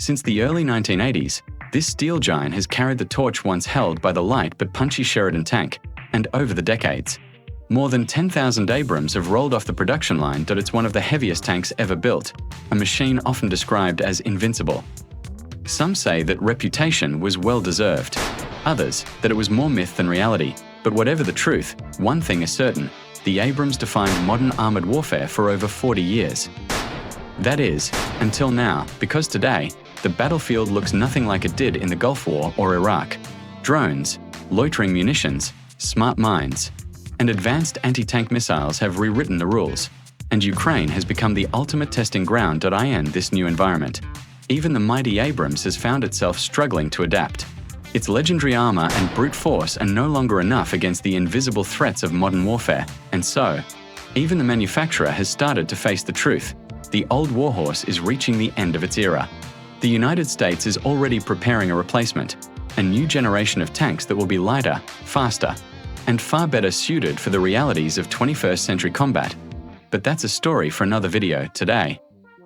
Since the early 1980s, this steel giant has carried the torch once held by the light but punchy Sheridan tank, and over the decades, more than 10,000 Abrams have rolled off the production line. It's one of the heaviest tanks ever built, a machine often described as invincible. Some say that reputation was well-deserved, others that it was more myth than reality. But whatever the truth, one thing is certain: the Abrams defined modern armored warfare for over 40 years. That is, until now, because today, the battlefield looks nothing like it did in the Gulf War or Iraq. Drones, loitering munitions, smart mines, and advanced anti-tank missiles have rewritten the rules, and Ukraine has become the ultimate testing ground in this new environment. Even the mighty Abrams has found itself struggling to adapt. Its legendary armor and brute force are no longer enough against the invisible threats of modern warfare, and so, even the manufacturer has started to face the truth: the old warhorse is reaching the end of its era. The United States is already preparing a replacement, a new generation of tanks that will be lighter, faster, and far better suited for the realities of 21st century combat. But that's a story for another video. Today,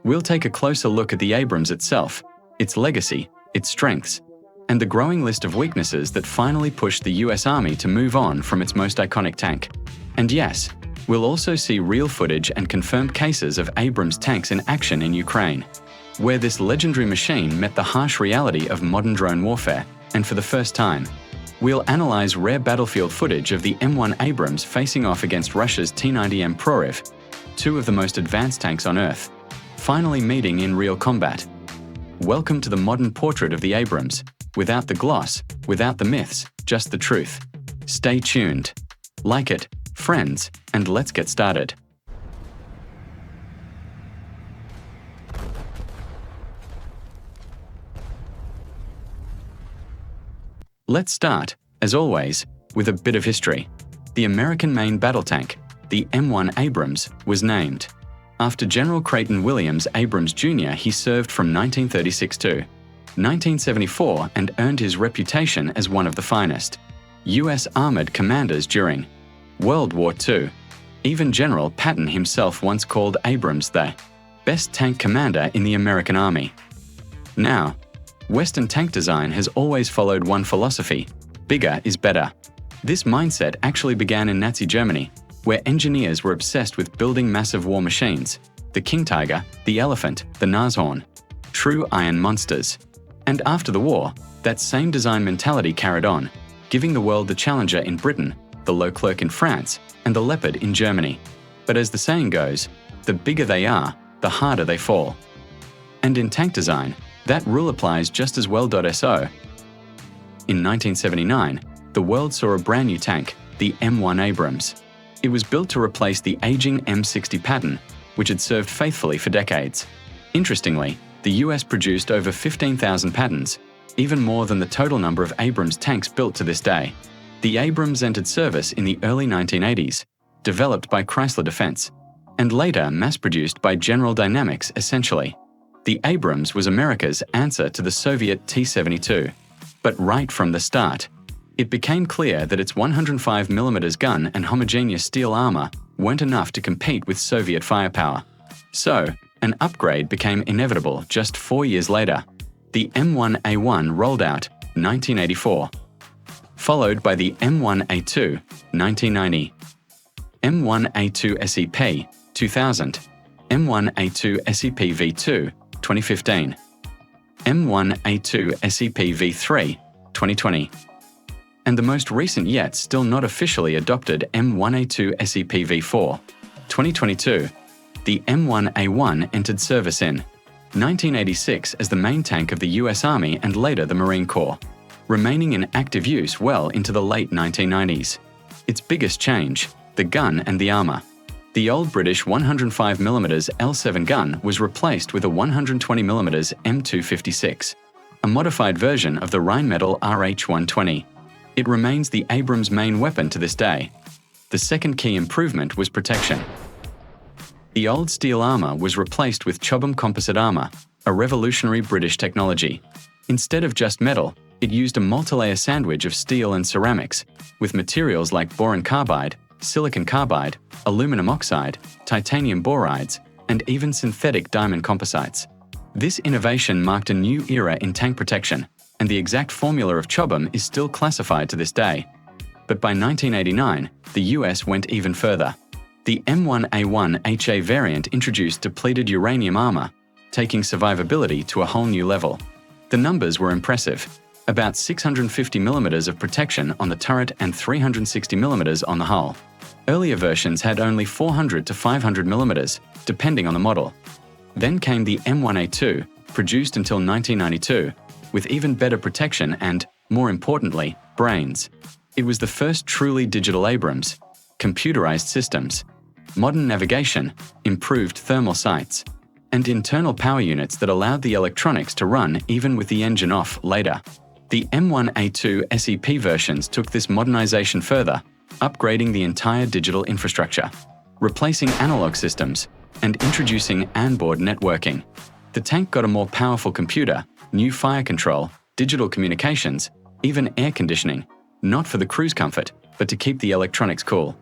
we'll take a closer look at the Abrams itself, its legacy, its strengths, and the growing list of weaknesses that finally pushed the US Army to move on from its most iconic tank. And yes, we'll also see real footage and confirmed cases of Abrams tanks in action in Ukraine, where this legendary machine met the harsh reality of modern drone warfare, and for the first time, we'll analyze rare battlefield footage of the M1 Abrams facing off against Russia's T-90M Proryv, two of the most advanced tanks on Earth, finally meeting in real combat. Welcome to the modern portrait of the Abrams, without the gloss, without the myths, just the truth. Stay tuned. Like it, friends, and let's get started. Let's start, as always, with a bit of history. The American main battle tank, the M1 Abrams, was named after General Creighton Williams Abrams Jr. He served from 1936 to 1974 and earned his reputation as one of the finest U.S. armored commanders during World War II. Even General Patton himself once called Abrams the best tank commander in the American Army. Now, Western tank design has always followed one philosophy: bigger is better. This mindset actually began in Nazi Germany, where engineers were obsessed with building massive war machines: the King Tiger, the Elephant, the Nashorn, true iron monsters. And after the war, that same design mentality carried on, giving the world the Challenger in Britain, the Leclerc in France, and the Leopard in Germany. But as the saying goes, the bigger they are, the harder they fall. And in tank design, that rule applies just as well. So, in 1979, the world saw a brand new tank, the M1 Abrams. It was built to replace the aging M60 Patton, which had served faithfully for decades. Interestingly, the US produced over 15,000 Pattons, even more than the total number of Abrams tanks built to this day. The Abrams entered service in the early 1980s, developed by Chrysler Defense, and later mass-produced by General Dynamics. Essentially, the Abrams was America's answer to the Soviet T-72. But right from the start, it became clear that its 105mm gun and homogeneous steel armor weren't enough to compete with Soviet firepower. So, an upgrade became inevitable just 4 years later. The M1A1 rolled out 1984, followed by the M1A2 1990, M1A2 SEP 2000, M1A2 SEP V2 2015, M1A2 SEP V3 2020, and the most recent yet still not officially adopted M1A2 SEP V4 2022. The M1A1 entered service in 1986 as the main tank of the US Army and later the Marine Corps, remaining in active use well into the late 1990s. Its biggest change: the gun and the armor. The old British 105mm L7 gun was replaced with a 120mm M256, a modified version of the Rheinmetall RH120. It remains the Abrams' main weapon to this day. The second key improvement was protection. The old steel armor was replaced with Chobham composite armor, a revolutionary British technology. Instead of just metal, it used a multilayer sandwich of steel and ceramics, with materials like boron carbide, silicon carbide, aluminum oxide, titanium borides, and even synthetic diamond composites. This innovation marked a new era in tank protection, and the exact formula of CHOBM is still classified to this day. But by 1989, the US went even further. The M1 HA variant introduced depleted uranium armor, taking survivability to a whole new level. The numbers were impressive: about 650 mm of protection on the turret and 360 mm on the hull. Earlier versions had only 400 to 500 mm, depending on the model. Then came the M1A2, produced until 1992, with even better protection and, more importantly, brains. It was the first truly digital Abrams, computerized systems, modern navigation, improved thermal sights, and internal power units that allowed the electronics to run even with the engine off later. The M1A2 SEP versions took this modernization further, upgrading the entire digital infrastructure, replacing analog systems, and introducing onboard networking. The tank got a more powerful computer, new fire control, digital communications, even air conditioning, not for the cruise comfort, but to keep the electronics cool.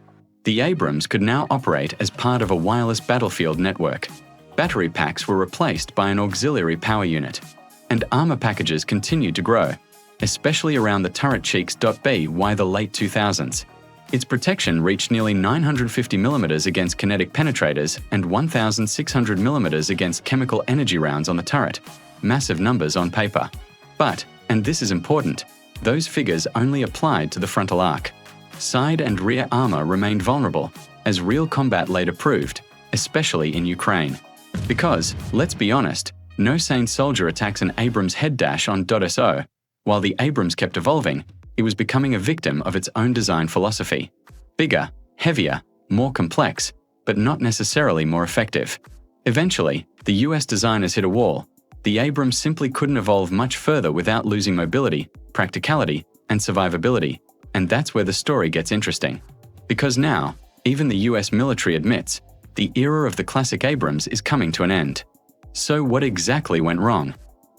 The Abrams could now operate as part of a wireless battlefield network. Battery packs were replaced by an auxiliary power unit, and armor packages continued to grow, especially around the turret cheeks. By the late 2000s. Its protection reached nearly 950 mm against kinetic penetrators and 1,600 mm against chemical energy rounds on the turret. Massive numbers on paper. But, and this is important, those figures only applied to the frontal arc. Side and rear armor remained vulnerable, as real combat later proved, especially in Ukraine. Because, let's be honest, no sane soldier attacks an Abrams head dash on .so. While the Abrams kept evolving, it was becoming a victim of its own design philosophy. Bigger, heavier, more complex, but not necessarily more effective. Eventually, the US designers hit a wall. The Abrams simply couldn't evolve much further without losing mobility, practicality, and survivability. And that's where the story gets interesting. Because now, even the US military admits, the era of the classic Abrams is coming to an end. So what exactly went wrong?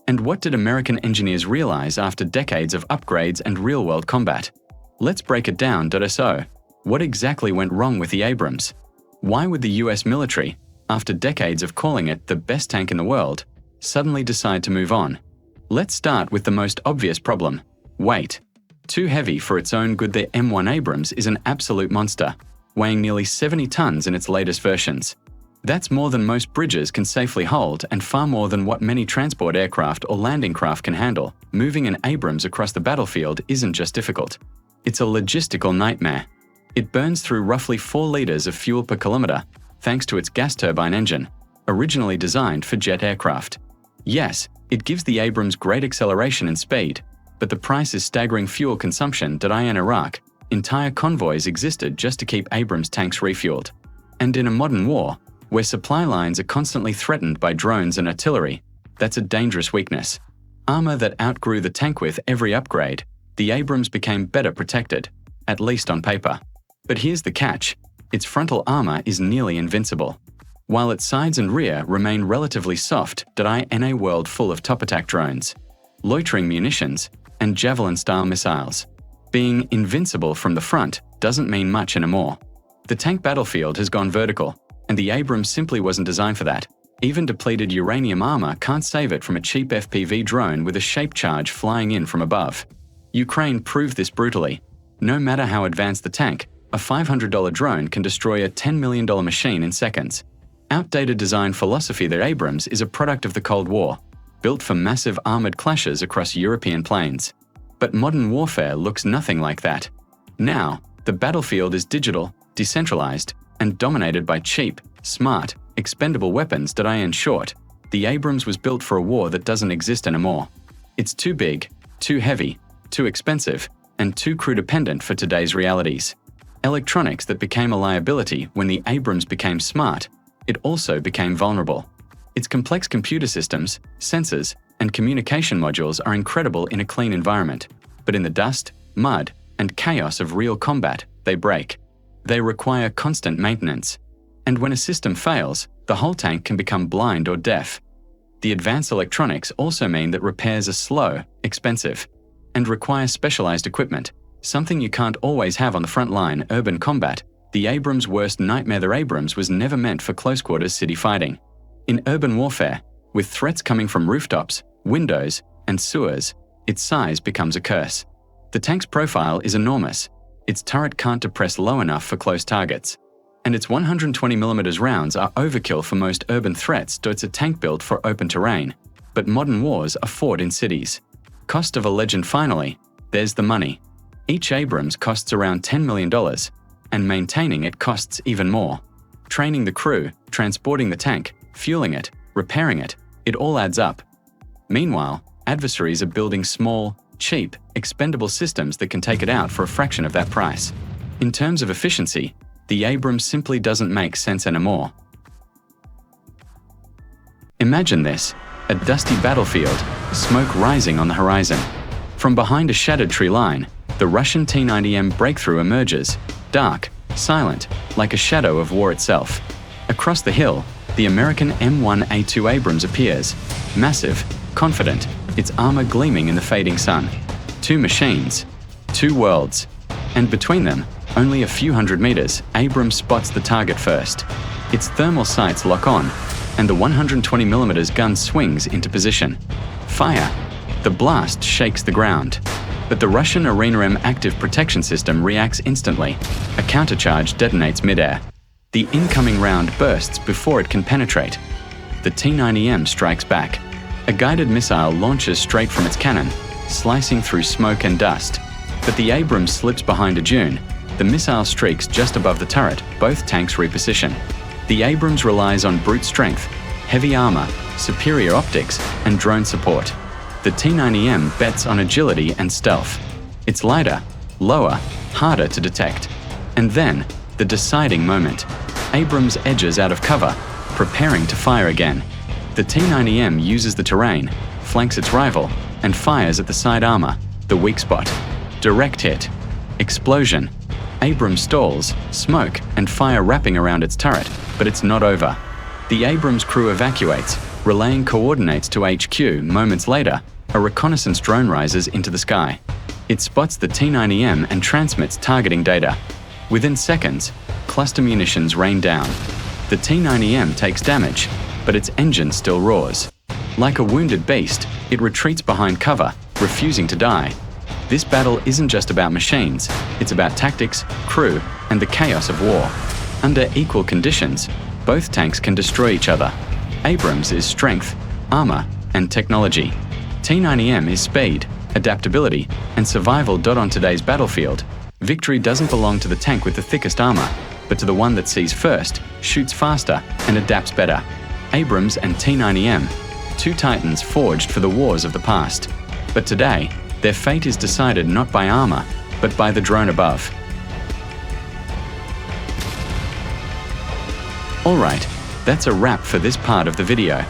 And what did American engineers realize after decades of upgrades and real-world combat? Let's break it down. So, what exactly went wrong with the Abrams? Why would the US military, after decades of calling it the best tank in the world, suddenly decide to move on? Let's start with the most obvious problem: weight. Too heavy for its own good. The M1 Abrams is an absolute monster, weighing nearly 70 tons in its latest versions. That's more than most bridges can safely hold and far more than what many transport aircraft or landing craft can handle. Moving an Abrams across the battlefield isn't just difficult. It's a logistical nightmare. It burns through roughly 4 liters of fuel per kilometer, thanks to its gas turbine engine, originally designed for jet aircraft. Yes, it gives the Abrams great acceleration and speed, but the price is staggering fuel consumption. In Iraq, entire convoys existed just to keep Abrams tanks refueled. And in a modern war, where supply lines are constantly threatened by drones and artillery, that's a dangerous weakness. Armor that outgrew the tank. With every upgrade, the Abrams became better protected, at least on paper. But here's the catch: its frontal armor is nearly invincible, while its sides and rear remain relatively soft. In a world full of top attack drones, loitering munitions, and javelin-style missiles, being invincible from the front doesn't mean much anymore. The tank battlefield has gone vertical, and the Abrams simply wasn't designed for that. Even depleted uranium armor can't save it from a cheap FPV drone with a shape charge flying in from above. Ukraine proved this brutally. No matter how advanced the tank, a $500 drone can destroy a $10 million machine in seconds. Outdated design philosophy. The Abrams is a product of the Cold War, built for massive armored clashes across European plains. But modern warfare looks nothing like that. Now, the battlefield is digital, decentralized, and dominated by cheap, smart, expendable weapons. In short, the Abrams was built for a war that doesn't exist anymore. It's too big, too heavy, too expensive, and too crew-dependent for today's realities. Electronics that became a liability when the Abrams became smart, it also became vulnerable. Its complex computer systems, sensors, and communication modules are incredible in a clean environment, but in the dust, mud, and chaos of real combat, they break. They require constant maintenance. And when a system fails, the whole tank can become blind or deaf. The advanced electronics also mean that repairs are slow, expensive, and require specialized equipment, something you can't always have on the front line. Urban combat. The Abrams' worst nightmare. The Abrams was never meant for close-quarters city fighting. In urban warfare, With threats coming from rooftops, windows, and sewers, its size becomes a curse. The tank's profile is enormous. Its turret can't depress low enough for close targets. And its 120mm rounds are overkill for most urban threats, so it's a tank built for open terrain. But modern wars are fought in cities. Cost of a legend finally, there's the money. Each Abrams costs around $10 million, and maintaining it costs even more. Training the crew, transporting the tank, fueling it, repairing it, it all adds up. Meanwhile, adversaries are building small, cheap, expendable systems that can take it out for a fraction of that price. In terms of efficiency, the Abrams simply doesn't make sense anymore. Imagine this, a dusty battlefield, smoke rising on the horizon. From behind a shattered tree line, the Russian T-90M breakthrough emerges, dark, silent, like a shadow of war itself. Across the hill, the American M1 A2 Abrams appears, massive, confident, its armor gleaming in the fading sun. Two machines, two worlds, and between them, only a few hundred meters, Abrams spots the target first. Its thermal sights lock on, and the 120mm gun swings into position. Fire! The blast shakes the ground. But the Russian Arena-M active protection system reacts instantly. A countercharge detonates midair. The incoming round bursts before it can penetrate. The T-90M strikes back. A guided missile launches straight from its cannon, slicing through smoke and dust. But the Abrams slips behind a dune. The missile streaks just above the turret, both tanks reposition. The Abrams relies on brute strength, heavy armor, superior optics, and drone support. The T-90M bets on agility and stealth. It's lighter, lower, harder to detect. And then, the deciding moment. Abrams edges out of cover, preparing to fire again. The T-90M uses the terrain, flanks its rival, and fires at the side armor, the weak spot. Direct hit. Explosion. Abrams stalls, smoke and fire wrapping around its turret, but it's not over. The Abrams crew evacuates, relaying coordinates to HQ. Moments later, a reconnaissance drone rises into the sky. It spots the T-90M and transmits targeting data. Within seconds, cluster munitions rain down. The T-90M takes damage, but its engine still roars. Like a wounded beast, it retreats behind cover, refusing to die. This battle isn't just about machines, it's about tactics, crew, and the chaos of war. Under equal conditions, both tanks can destroy each other. Abrams is strength, armor, and technology. T-90M is speed, adaptability, and survival. On today's battlefield, victory doesn't belong to the tank with the thickest armor, but to the one that sees first, shoots faster, and adapts better. Abrams and T-90M, two titans forged for the wars of the past. But today, their fate is decided not by armor, but by the drone above. Alright, that's a wrap for this part of the video.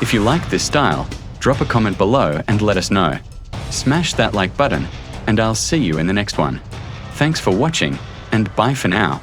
If you like this style, drop a comment below and let us know. Smash that like button, and I'll see you in the next one. Thanks for watching, and bye for now.